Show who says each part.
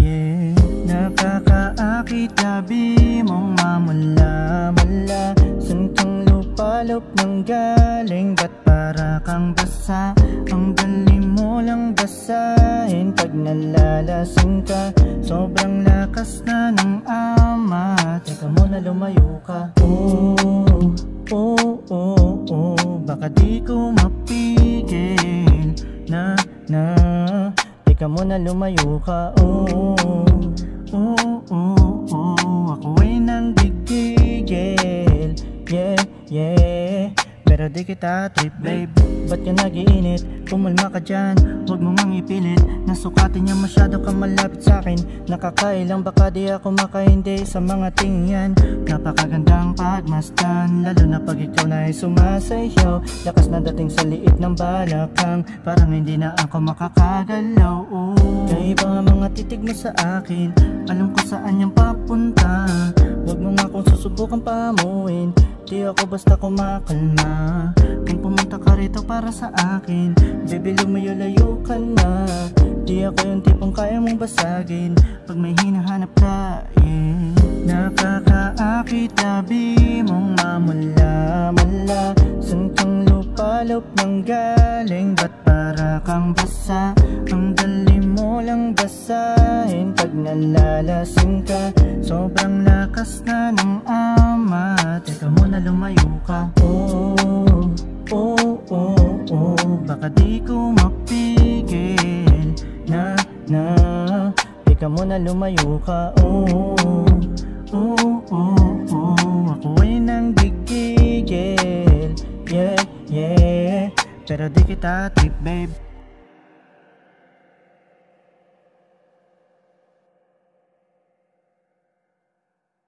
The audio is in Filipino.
Speaker 1: Yeah, nakakaakit labi mong mamula-mula. Santang lupalop ng galing, ba't para kang basa? Ang dali mo lang basahin pag nalalasing ka. Sobrang lakas na ng ama, teka muna lumayo ka. Oh, oh, oh, oh, baka di ko mapigil na teka muna lumayo ka. Oh, oh, oh, oh, ako ay nanggigigil. Yeah, yeah, pero di kita trip babe. Ba't ka nag-iinit? Pumalma ka dyan, huwag mo ngang ipilit. Nasukatin niya masyado ka malapit sa'kin. Nakakailang baka di ako makahindi sa mga tingyan. Napakagandang pagmasdan, lalo na pag ikaw na ay sumasayaw. Lakas na dating sa liit ng balakang, parang hindi na ako makakagalaw. Kaya iba nga mga titig mo sa akin, alam ko saan yung papunta. Huwag mo nga akong susubukan pamuin, di ako basta kumakalma. Kung pumunta ka rito para sa akin, baby lumayo-layo ka na. Di ako yung tipong kaya mong basagin pag may hinahanap ka, yeah. Nakakaakit labi mong mamula-mula. Santang lupalop ng galing, ba't para kang basa? Ang dali mo lang basahin pag nalalasing ka. Sobrang lakas na ng ama, teka muna lumayo ka. Oh, oh, oh, oh, baka di ko mapigil na teka muna lumayo ka. Oh, oh, oh, oh, ako ay nanggigigil. Yeah, yeah, pero di kita trip babe.